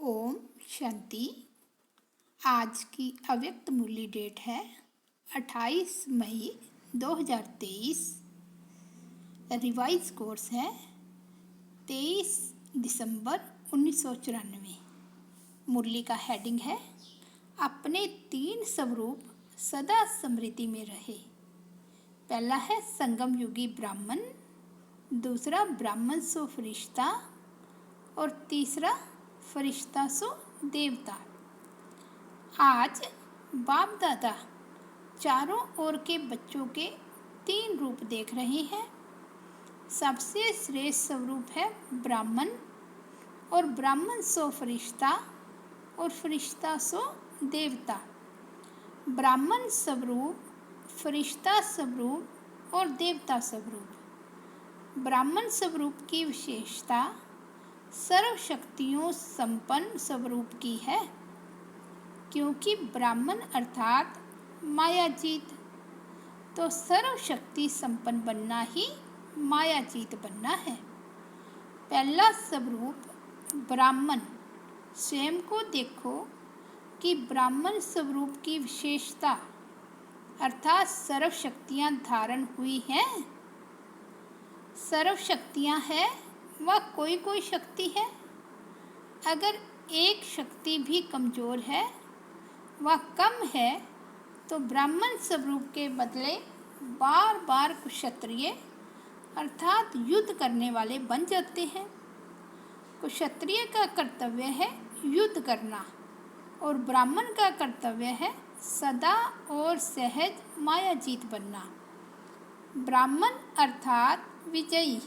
ओम शांति। आज की अव्यक्त मूल्य डेट है 28 मई 2023। रिवाइज कोर्स है 23 दिसंबर 1994। मुरली का हेडिंग है अपने 3 स्वरूप सदा स्मृति में रहे। पहला है संगम युगी ब्राह्मण, दूसरा ब्राह्मण सो फरिश्ता और तीसरा फरिश्ता सो देवता। आज बाप दादा चारों ओर के बच्चों के 3 रूप देख रहे हैं। सबसे श्रेष्ठ स्वरूप है ब्राह्मण और ब्राह्मण सो फरिश्ता और फरिश्ता सो देवता। ब्राह्मण स्वरूप, फरिश्ता स्वरूप और देवता स्वरूप। ब्राह्मण स्वरूप की विशेषता सर्वशक्तियों संपन्न स्वरूप की है, क्योंकि ब्राह्मण अर्थात मायाजीत, तो सर्वशक्ति संपन्न बनना ही मायाजीत बनना है। पहला स्वरूप ब्राह्मण। स्वयं को देखो कि ब्राह्मण स्वरूप की विशेषता अर्थात सर्वशक्तियाँ धारण हुई हैं। सर्वशक्तियाँ है वह कोई शक्ति है। अगर एक शक्ति भी कमज़ोर है, वह कम है, तो ब्राह्मण स्वरूप के बदले बार बार क्षत्रिय अर्थात युद्ध करने वाले बन जाते हैं। क्षत्रिय का कर्तव्य है युद्ध करना और ब्राह्मण का कर्तव्य है सदा और सहज मायाजीत बनना। ब्राह्मण अर्थात विजयी,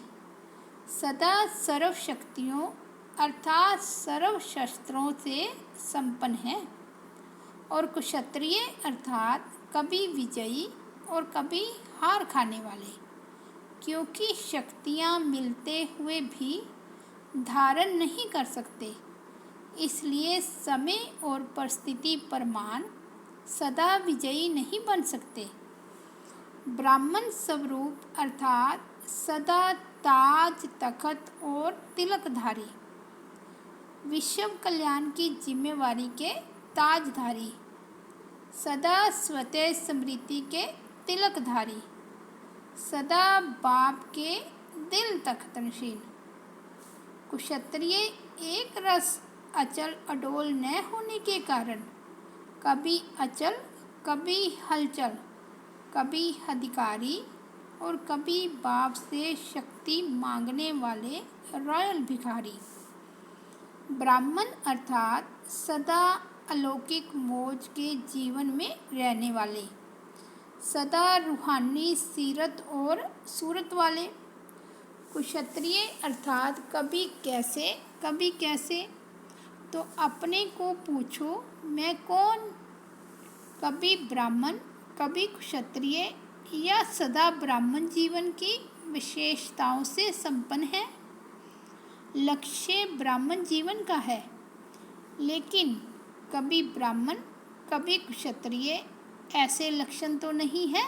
सदा सर्व शक्तियों अर्थात सर्व शस्त्रों से संपन्न है, और क्षत्रिय अर्थात कभी विजयी और कभी हार खाने वाले, क्योंकि शक्तियाँ मिलते हुए भी धारण नहीं कर सकते, इसलिए समय और परिस्थिति परमान सदा विजयी नहीं बन सकते। ब्राह्मण स्वरूप अर्थात सदा ताज तखत और तिलकधारी, विश्व कल्याण की जिम्मेवारी के ताजधारी, सदा स्वतः स्मृति के तिलकधारी, सदा बाप के दिल तख्तनशीन। क्षत्रिय एक रस अचल अडोल न होने के कारण कभी अचल, कभी हलचल, कभी अधिकारी और कभी बाप से शक्ति मांगने वाले रॉयल भिखारी। ब्राह्मण अर्थात सदा अलौकिक मौज के जीवन में रहने वाले, सदा रूहानी सीरत और सूरत वाले। क्षत्रिय अर्थात कभी कैसे कभी कैसे, तो अपने को पूछो मैं कौन। कभी ब्राह्मण, कभी क्षत्रिय या सदा ब्राह्मण जीवन की विशेषताओं से संपन्न है। लक्ष्य ब्राह्मण जीवन का है, लेकिन कभी ब्राह्मण कभी क्षत्रिय ऐसे लक्षण तो नहीं है।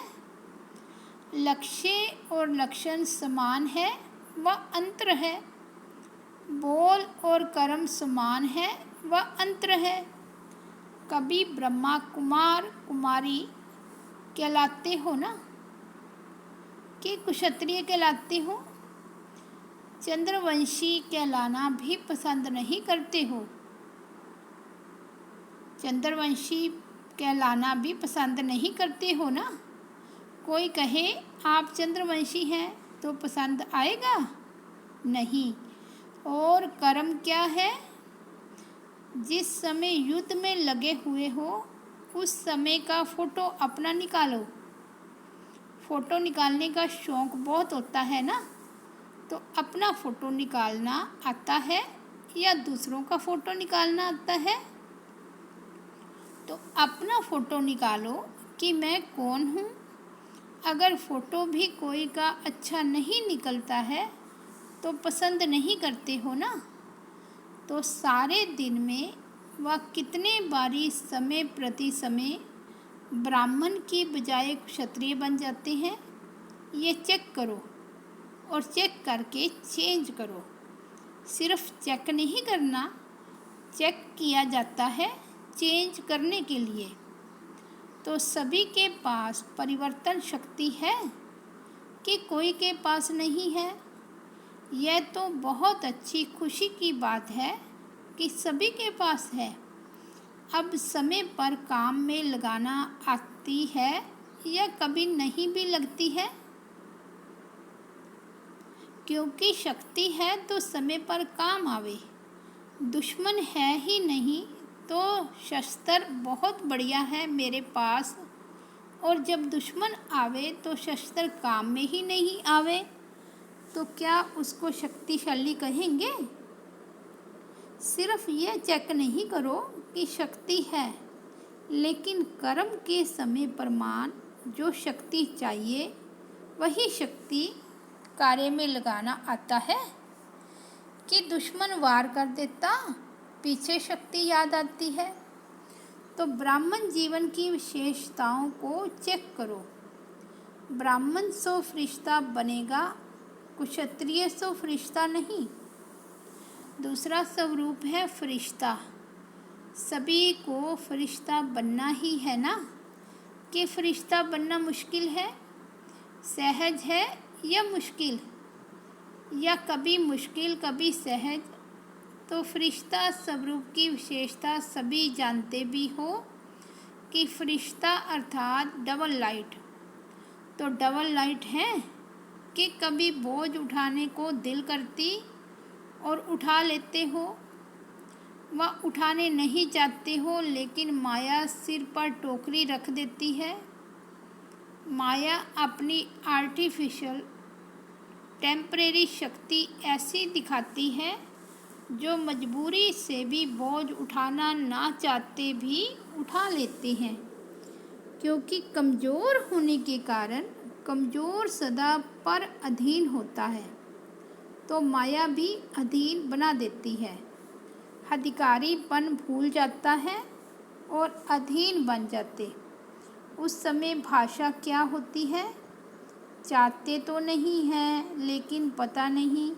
लक्ष्य और लक्षण समान है व अंतर है। बोल और कर्म समान है व अंतर है। कभी ब्रह्मा कुमार कुमारी कहलाते हो ना, कि क्षत्रिय कहलाते हो। चंद्रवंशी कहलाना भी पसंद नहीं करते हो। चंद्रवंशी कहलाना भी पसंद नहीं करते हो ना। कोई कहे आप चंद्रवंशी हैं तो पसंद आएगा नहीं। और कर्म क्या है? जिस समय युद्ध में लगे हुए हो उस समय का फ़ोटो अपना निकालो। फ़ोटो निकालने का शौक़ बहुत होता है ना, तो अपना फ़ोटो निकालना आता है या दूसरों का फ़ोटो निकालना आता है? तो अपना फ़ोटो निकालो कि मैं कौन हूँ। अगर फ़ोटो भी कोई का अच्छा नहीं निकलता है तो पसंद नहीं करते हो ना। तो सारे दिन में वह कितने बारी समय प्रति समय ब्राह्मण की बजाय क्षत्रिय बन जाते हैं, ये चेक करो और चेक करके चेंज करो। सिर्फ चेक नहीं करना, चेक किया जाता है चेंज करने के लिए। तो सभी के पास परिवर्तन शक्ति है कि कोई के पास नहीं है? यह तो बहुत अच्छी खुशी की बात है कि सभी के पास है। अब समय पर काम में लगाना आती है या कभी नहीं भी लगती है? क्योंकि शक्ति है तो समय पर काम आवे। दुश्मन है ही नहीं तो शस्त्र बहुत बढ़िया है मेरे पास, और जब दुश्मन आवे तो शस्त्र काम में ही नहीं आवे तो क्या उसको शक्तिशाली कहेंगे? सिर्फ ये चेक नहीं करो कि शक्ति है, लेकिन कर्म के समय प्रमाण जो शक्ति चाहिए वही शक्ति कार्य में लगाना आता है कि दुश्मन वार कर देता पीछे शक्ति याद आती है। तो ब्राह्मण जीवन की विशेषताओं को चेक करो। ब्राह्मण सो फरिश्ता बनेगा, क्षत्रिय सो फरिश्ता नहीं। दूसरा स्वरूप है फरिश्ता। सभी को फरिश्ता बनना ही है ना? कि फरिश्ता बनना मुश्किल है, सहज है या मुश्किल, या कभी मुश्किल कभी सहज? तो फरिश्ता स्वरूप की विशेषता सभी जानते भी हो कि फरिश्ता अर्थात डबल लाइट। तो डबल लाइट है कि कभी बोझ उठाने को दिल करती और उठा लेते हो, व उठाने नहीं चाहते हो लेकिन माया सिर पर टोकरी रख देती है। माया अपनी आर्टिफिशियल टेम्परेरी शक्ति ऐसी दिखाती है जो मजबूरी से भी बोझ उठाना ना चाहते भी उठा लेते हैं, क्योंकि कमज़ोर होने के कारण कमज़ोर सदा पर अधीन होता है, तो माया भी अधीन बना देती है। अधिकारीपन भूल जाता है और अधीन बन जाते। उस समय भाषा क्या होती है? चाहते तो नहीं हैं लेकिन पता नहीं,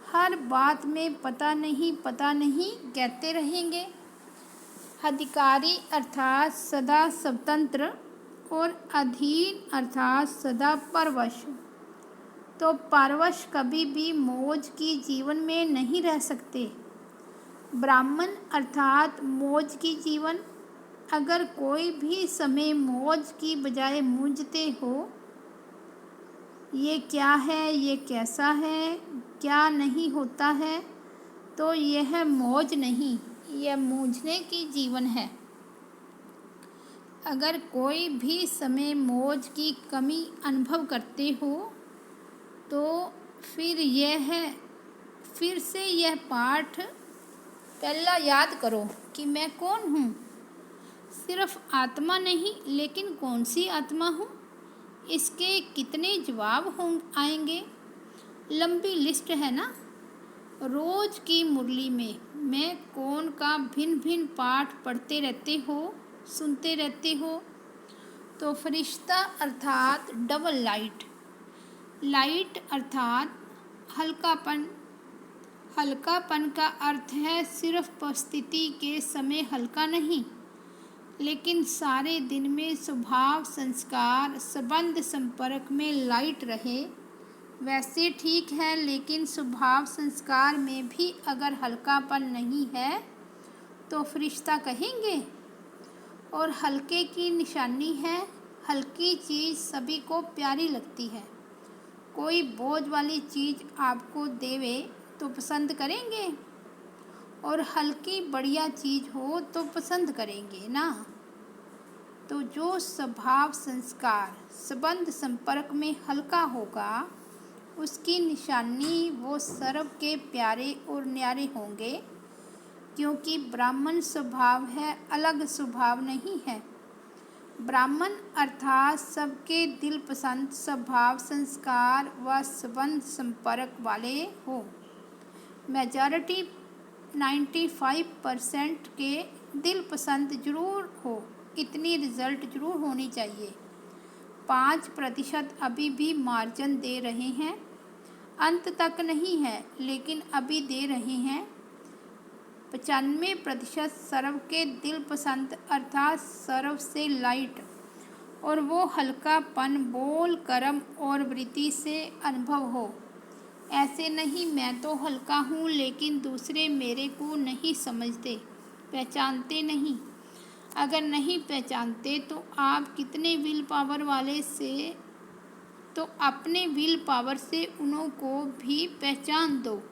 हर बात में पता नहीं कहते रहेंगे। अधिकारी अर्थात सदा स्वतंत्र और अधीन अर्थात सदा परवश। तो परवश कभी भी मौज की जीवन में नहीं रह सकते। ब्राह्मण अर्थात मौज की जीवन। अगर कोई भी समय मौज की बजाय मूंझते हो, ये क्या है, ये कैसा है, क्या नहीं होता है, तो यह मौज नहीं, यह मूंझने की जीवन है। अगर कोई भी समय मौज की कमी अनुभव करते हो तो फिर से यह पाठ पहला याद करो कि मैं कौन हूँ। सिर्फ आत्मा नहीं, लेकिन कौन सी आत्मा हूँ, इसके कितने जवाब आएंगे। लंबी लिस्ट है ना। रोज की मुरली में मैं कौन का भिन्न भिन्न पाठ पढ़ते रहते हो, सुनते रहते हो। तो फरिश्ता अर्थात डबल लाइट। लाइट अर्थात हल्कापन। हल्कापन का अर्थ है सिर्फ उपस्थिति के समय हल्का नहीं, लेकिन सारे दिन में स्वभाव संस्कार संबंध संपर्क में लाइट रहे। वैसे ठीक है, लेकिन स्वभाव संस्कार में भी अगर हल्कापन नहीं है तो फरिश्ता कहेंगे। और हल्के की निशानी है, हल्की चीज़ सभी को प्यारी लगती है। कोई बोझ वाली चीज़ आपको देवे तो पसंद करेंगे, और हल्की बढ़िया चीज़ हो तो पसंद करेंगे ना। तो जो स्वभाव संस्कार संबंध संपर्क में हल्का होगा, उसकी निशानी वो सर्व के प्यारे और न्यारे होंगे, क्योंकि ब्राह्मण स्वभाव है, अलग स्वभाव नहीं है। ब्राह्मण अर्थात सबके दिल पसंद स्वभाव संस्कार व संबंध संपर्क वाले हो। मेजॉरिटी 95% के दिल पसंद जरूर हो, इतनी रिजल्ट जरूर होनी चाहिए। 5% अभी भी मार्जिन दे रहे हैं, अंत तक नहीं है लेकिन अभी दे रहे हैं। 95% सर्व के दिल पसंद अर्थात सर्व से लाइट, और वो हल्कापन बोल कर्म और वृत्ति से अनुभव हो। ऐसे नहीं मैं तो हल्का हूँ लेकिन दूसरे मेरे को नहीं समझते, पहचानते नहीं। अगर नहीं पहचानते तो आप कितने विल पावर वाले से, तो अपने विल पावर से उन्हों को भी पहचान दो।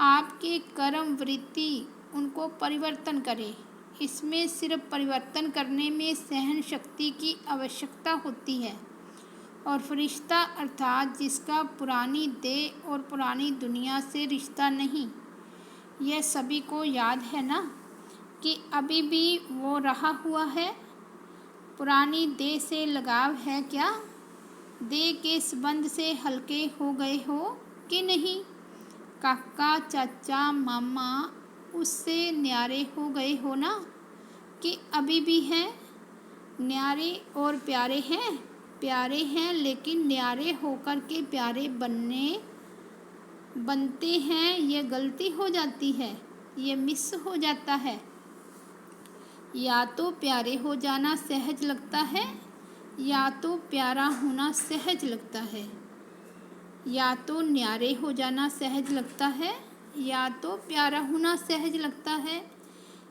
आपके कर्म वृत्ति उनको परिवर्तन करे। इसमें सिर्फ परिवर्तन करने में सहन शक्ति की आवश्यकता होती है। और फरिश्ता अर्थात जिसका पुरानी देह और पुरानी दुनिया से रिश्ता नहीं। यह सभी को याद है ना कि अभी भी वो रहा हुआ है। पुरानी देह से लगाव है क्या? देह के संबंध से हल्के हो गए हो कि नहीं? काका चाचा मामा उससे न्यारे हो गए हो ना कि अभी भी हैं? न्यारे और प्यारे हैं, प्यारे हैं लेकिन न्यारे होकर के प्यारे बनते हैं। ये गलती हो जाती है, ये मिस हो जाता है। या तो प्यारे हो जाना सहज लगता है या तो प्यारा होना सहज लगता है। या तो न्यारे हो जाना सहज लगता है या तो प्यारा होना सहज लगता है।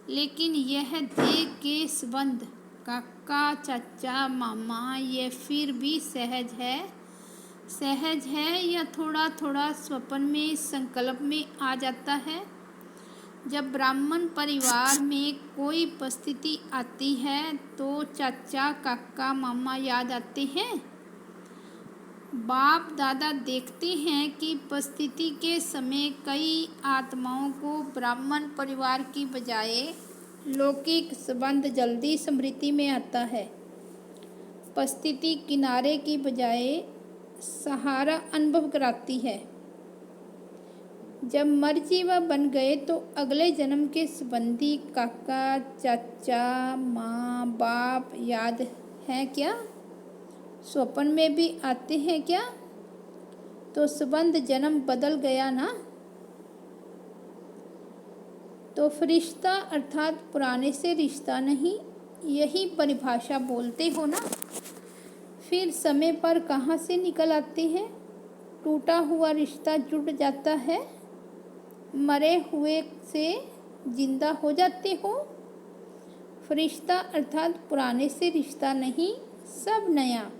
लेकिन यह देह के संबंध काका चाचा मामा ये फिर भी सहज है या थोड़ा थोड़ा स्वप्न में संकल्प में आ जाता है। जब ब्राह्मण परिवार में कोई परिस्थिति आती है तो चाचा काका मामा याद आते हैं। बाप दादा देखते हैं कि परिस्थिति के समय कई आत्माओं को ब्राह्मण परिवार की बजाय लौकिक संबंध जल्दी स्मृति में आता है। परिस्थिति किनारे की बजाय सहारा अनुभव कराती है। जब मर्जी वह बन गए तो अगले जन्म के संबंधी काका चाचा माँ बाप याद हैं क्या? स्वप्न में भी आते हैं क्या? तो संबंध जन्म बदल गया ना। तो फरिश्ता अर्थात पुराने से रिश्ता नहीं, यही परिभाषा बोलते हो ना। फिर समय पर कहाँ से निकल आते हैं? टूटा हुआ रिश्ता जुड़ जाता है, मरे हुए से जिंदा हो जाते हो। फरिश्ता अर्थात पुराने से रिश्ता नहीं, सब नया।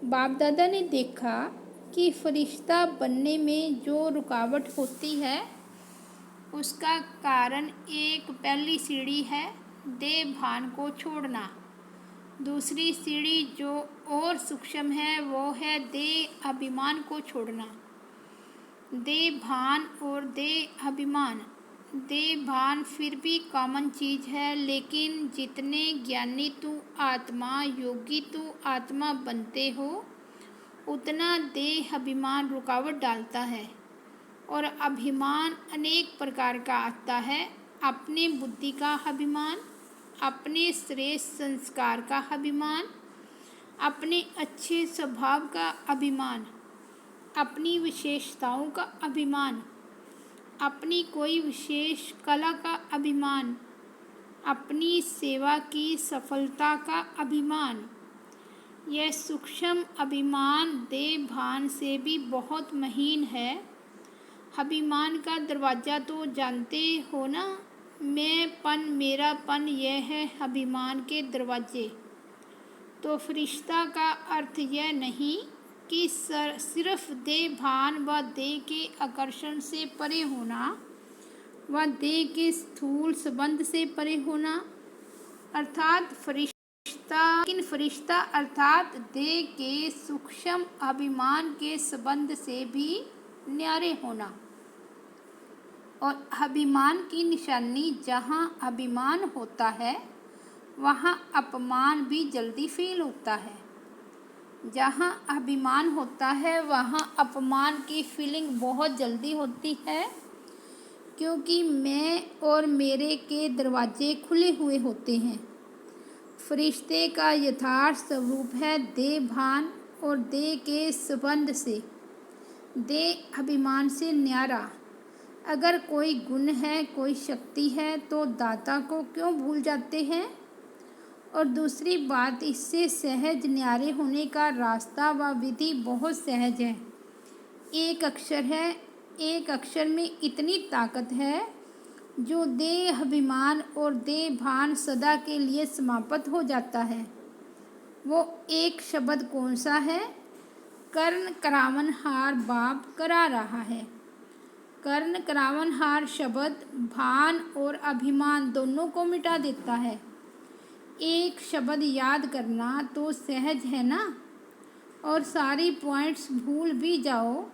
बाप दादा ने देखा कि फरिश्ता बनने में जो रुकावट होती है उसका कारण एक पहली सीढ़ी है देह भान को छोड़ना। दूसरी सीढ़ी जो और सूक्ष्म है वो है देह अभिमान को छोड़ना। देह भान और देह अभिमान, देह भान फिर भी कॉमन चीज़ है, लेकिन जितने ज्ञानी तू आत्मा योगी तू आत्मा बनते हो उतना देह अभिमान रुकावट डालता है। और अभिमान अनेक प्रकार का आता है। अपने बुद्धि का अभिमान, अपने श्रेष्ठ संस्कार का अभिमान, अपने अच्छे स्वभाव का अभिमान, अपनी विशेषताओं का अभिमान, अपनी कोई विशेष कला का अभिमान, अपनी सेवा की सफलता का अभिमान। यह सूक्ष्म अभिमान देह भान से भी बहुत महीन है। अभिमान का दरवाज़ा तो जानते हो ना, मैंपन मेरापन, यह है अभिमान के दरवाजे। तो फरिश्ता का अर्थ यह नहीं कि सिर्फ देह भान व देह के आकर्षण से परे होना व देह के स्थूल संबंध से परे होना अर्थात फरिश्ता अर्थात देह के सूक्ष्म अभिमान के संबंध से भी न्यारे होना। और अभिमान की निशानी जहाँ अभिमान होता है वहाँ अपमान भी जल्दी फील होता है। जहाँ अभिमान होता है वहाँ अपमान की फीलिंग बहुत जल्दी होती है, क्योंकि मैं और मेरे के दरवाजे खुले हुए होते हैं। फरिश्ते का यथार्थ स्वरूप है देह भान और देह के संबंध से, देह अभिमान से न्यारा। अगर कोई गुण है, कोई शक्ति है, तो दाता को क्यों भूल जाते हैं? और दूसरी बात, इससे सहज न्यारे होने का रास्ता व विधि बहुत सहज है। एक अक्षर है, एक अक्षर में इतनी ताकत है जो देह अभिमान और देह भान सदा के लिए समाप्त हो जाता है। वो एक शब्द कौन सा है? कर्ण करावनहार बाप करा रहा है। कर्ण करावनहार शब्द भान और अभिमान दोनों को मिटा देता है। एक शब्द याद करना तो सहज है ना, और सारी पॉइंट्स भूल भी जाओ।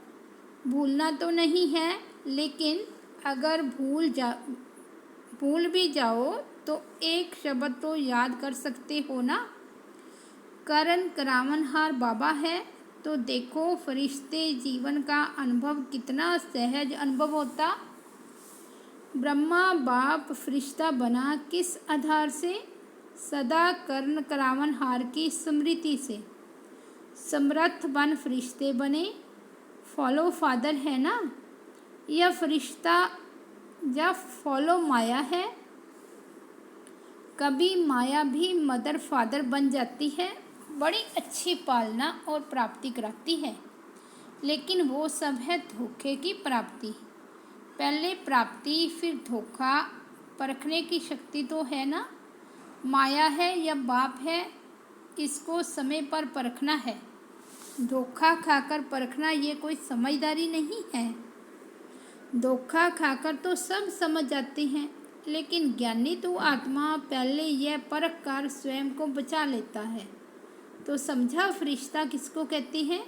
भूलना तो नहीं है, लेकिन अगर भूल भी जाओ तो एक शब्द तो याद कर सकते हो ना। कर्ण करावनहार बाबा है तो देखो फरिश्ते जीवन का अनुभव कितना सहज अनुभव होता। ब्रह्मा बाप फरिश्ता बना किस आधार से? सदा कर्ण करावनहार की स्मृति से। समर्थ बन फरिश्ते बने, फॉलो फादर है ना। यह फरिश्ता या फॉलो माया है। कभी माया भी मदर फादर बन जाती है, बड़ी अच्छी पालना और प्राप्ति कराती है, लेकिन वो सब है धोखे की प्राप्ति। पहले प्राप्ति फिर धोखा, परखने की शक्ति तो है ना। माया है या बाप है, इसको समय पर परखना है। धोखा खाकर परखना ये कोई समझदारी नहीं है। धोखा खाकर तो सब समझ जाते हैं, लेकिन ज्ञानी तो आत्मा पहले यह परख कर स्वयं को बचा लेता है। तो समझा फरिश्ता किसको कहते हैं?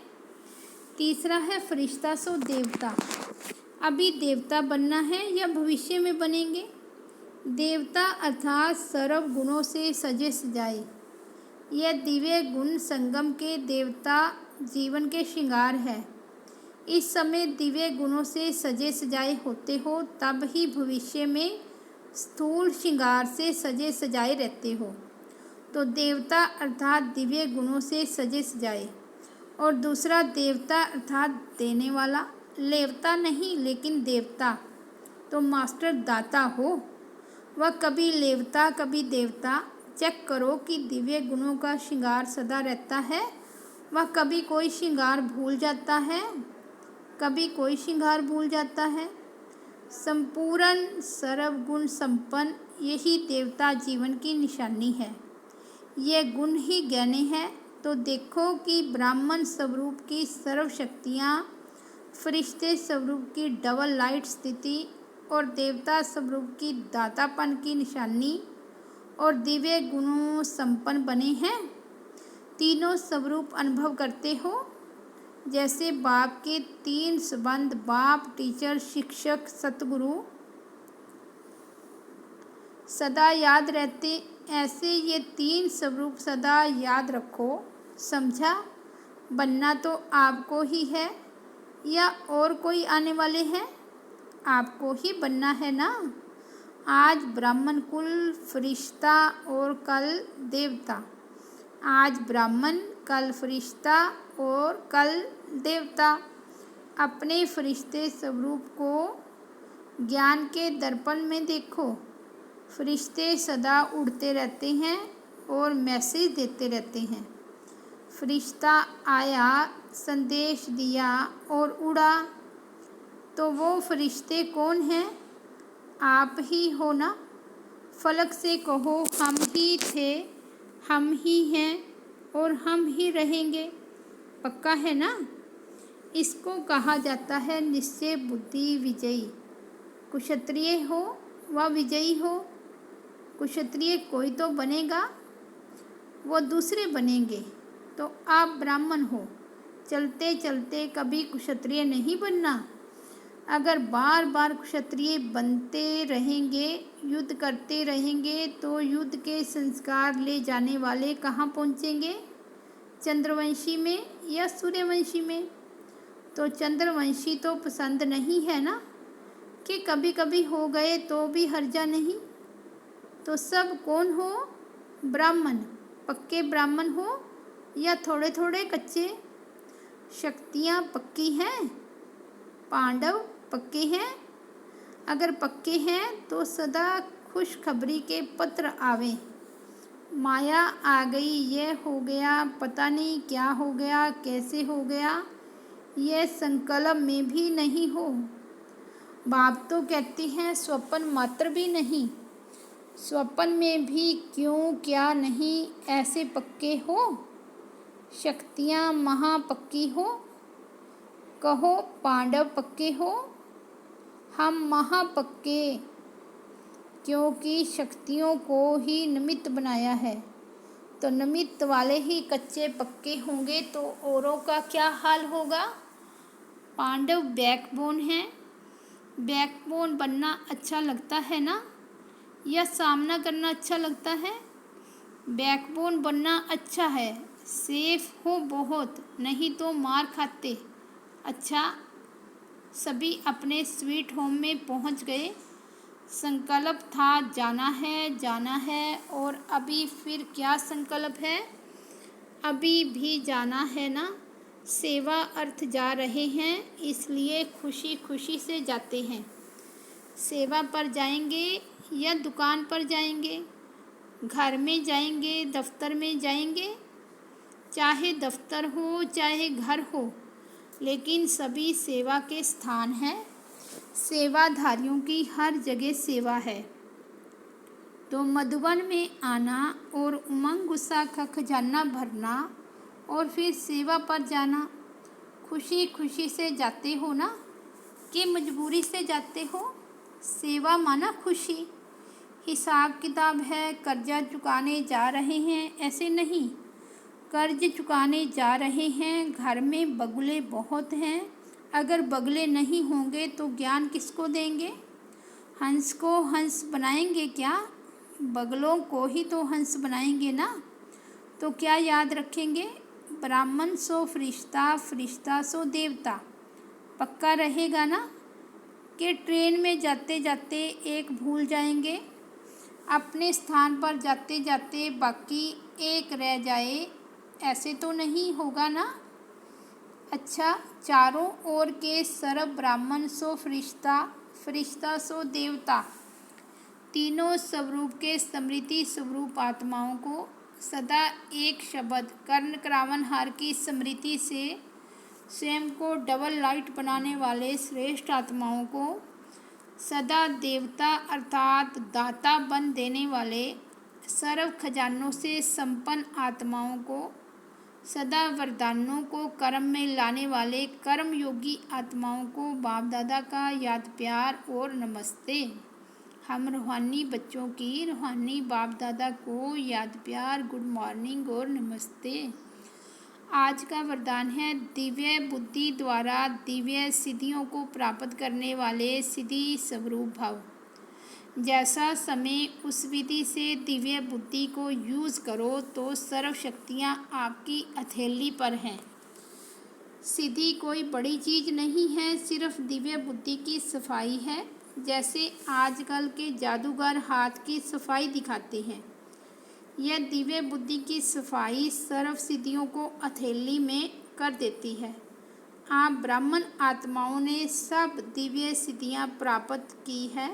तीसरा है फरिश्ता सो देवता। अभी देवता बनना है या भविष्य में बनेंगे? देवता अर्थात सर्व गुणों से सजे सजाए। यह दिव्य गुण संगम के देवता जीवन के श्रृंगार है। इस समय दिव्य गुणों से सजे सजाए होते हो, तब ही भविष्य में स्थूल श्रृंगार से सजे सजाए रहते हो। तो देवता अर्थात दिव्य गुणों से सजे सजाए, और दूसरा देवता अर्थात देने वाला। लेवता नहीं, लेकिन देवता। तो मास्टर दाता हो, वह कभी लेवता कभी देवता। चेक करो कि दिव्य गुणों का श्रृंगार सदा रहता है, वह कभी कोई श्रृंगार भूल जाता है, कभी कोई श्रृंगार भूल जाता है। संपूर्ण सर्वगुण संपन्न, यही देवता जीवन की निशानी है। ये गुण ही ज्ञानी है। तो देखो कि ब्राह्मण स्वरूप की सर्व शक्तियाँ, फरिश्ते स्वरूप की डबल लाइट स्थिति और देवता स्वरूप की दातापन की निशानी और दिव्य गुणों संपन्न बने हैं। तीनों स्वरूप अनुभव करते हो। जैसे बाप के तीन संबंध, बाप, टीचर, शिक्षक, सतगुरु, सदा याद रहते, ऐसे ये तीन स्वरूप सदा याद रखो। समझा? बनना तो आपको ही है या और कोई आने वाले हैं? आपको ही बनना है ना। आज ब्राह्मण कुल फरिश्ता और कल देवता। आज ब्राह्मण, कल फरिश्ता और कल देवता। अपने फरिश्ते स्वरूप को ज्ञान के दर्पण में देखो। फरिश्ते सदा उड़ते रहते हैं और मैसेज देते रहते हैं। फरिश्ता आया, संदेश दिया और उड़ा, तो वो फरिश्ते कौन हैं? आप ही हो ना। फलक से कहो हम ही थे, हम ही हैं और हम ही रहेंगे। पक्का है ना। इसको कहा जाता है निश्चय बुद्धि विजयी। कुक्षत्रिय हो व विजयी हो। कुक्षत्रिय कोई तो बनेगा, वो दूसरे बनेंगे। तो आप ब्राह्मण हो, चलते चलते कभी कुक्षत्रिय नहीं बनना। अगर बार बार क्षत्रिय बनते रहेंगे, युद्ध करते रहेंगे, तो युद्ध के संस्कार ले जाने वाले कहाँ पहुँचेंगे? चंद्रवंशी में या सूर्यवंशी में? तो चंद्रवंशी तो पसंद नहीं है ना, कि कभी कभी हो गए तो भी हर्जा नहीं। तो सब कौन हो? ब्राह्मण। पक्के ब्राह्मण हो या थोड़े थोड़े कच्चे? शक्तियाँ पक्की हैं, पांडव पक्के हैं, अगर पक्के हैं तो सदा खुशखबरी के पत्र आवे। माया आ गई, ये हो गया, पता नहीं क्या हो गया, कैसे हो गया, ये संकल्प में भी नहीं हो। बाप तो कहती हैं स्वप्न मात्र भी नहीं, स्वप्न में भी क्यों क्या नहीं, ऐसे पक्के हो, शक्तियाँ महापक्की हो, कहो पांडव पक्के हो। हम महापक्के, क्योंकि शक्तियों को ही निमित्त बनाया है, तो निमित्त वाले ही कच्चे पक्के होंगे तो औरों का क्या हाल होगा। पांडव बैकबोन हैं, बैकबोन बनना अच्छा लगता है ना, या सामना करना अच्छा लगता है। बैकबोन बनना अच्छा है, सेफ हो बहुत, नहीं तो मार खाते। अच्छा, सभी अपने स्वीट होम में पहुंच गए। संकल्प था जाना है, और अभी फिर क्या संकल्प है, अभी भी जाना है ना। सेवा अर्थ जा रहे हैं, इसलिए खुशी खुशी से जाते हैं। सेवा पर जाएंगे या दुकान पर जाएंगे, घर में जाएंगे, दफ्तर में जाएंगे, चाहे दफ्तर हो चाहे घर हो, लेकिन सभी सेवा के स्थान हैं। सेवाधारियों की हर जगह सेवा है। तो मधुबन में आना और उमंग गुस्सा का खजाना भरना और फिर सेवा पर जाना, खुशी खुशी से जाते हो ना, कि मजबूरी से जाते हो। सेवा माना खुशी। हिसाब किताब है, कर्जा चुकाने जा रहे हैं, ऐसे नहीं, कर्ज चुकाने जा रहे हैं। घर में बगुले बहुत हैं, अगर बगले नहीं होंगे तो ज्ञान किसको देंगे। हंस को हंस बनाएंगे क्या, बगलों को ही तो हंस बनाएंगे ना। तो क्या याद रखेंगे, ब्राह्मण सो फरिश्ता, फरिश्ता सो देवता। पक्का रहेगा ना, कि ट्रेन में जाते जाते एक भूल जाएंगे, अपने स्थान पर जाते जाते बाकी एक रह जाए, ऐसे तो नहीं होगा ना। अच्छा, चारों ओर के सर्व ब्राह्मण सो फरिश्ता, फरिश्ता सो देवता, तीनों स्वरूप के स्मृति स्वरूप आत्माओं को सदा एक शब्द कर्ण करावन हार की स्मृति से स्वयं को डबल लाइट बनाने वाले श्रेष्ठ आत्माओं को, सदा देवता अर्थात दाता बन देने वाले सर्व खजानों से संपन्न आत्माओं को, सदा वरदानों को कर्म में लाने वाले कर्म योगी आत्माओं को बाप दादा का याद प्यार और नमस्ते। हम रूहानी बच्चों की रूहानी बाप दादा को याद प्यार, गुड मॉर्निंग और नमस्ते। आज का वरदान है दिव्य बुद्धि द्वारा दिव्य सिद्धियों को प्राप्त करने वाले सिद्धि स्वरूप भव। जैसा समय उस विधि से दिव्य बुद्धि को यूज़ करो तो सर्व शक्तियाँ आपकी हथेली पर हैं। सिद्धि कोई बड़ी चीज़ नहीं है, सिर्फ दिव्य बुद्धि की सफाई है। जैसे आजकल के जादूगर हाथ की सफाई दिखाते हैं, यह दिव्य बुद्धि की सफाई सर्व सिद्धियों को हथेली में कर देती है। आप ब्राह्मण आत्माओं ने सब दिव्य सिद्धियां प्राप्त की है,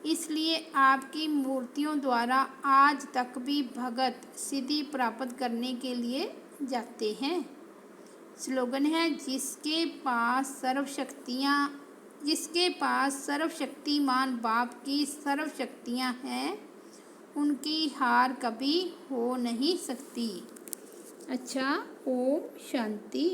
इसलिए आपकी मूर्तियों द्वारा आज तक भी भगत सिद्धि प्राप्त करने के लिए जाते हैं। स्लोगन है, जिसके पास सर्वशक्तिमान बाप की सर्व शक्तियाँ हैं, उनकी हार कभी हो नहीं सकती। अच्छा, ओम शांति।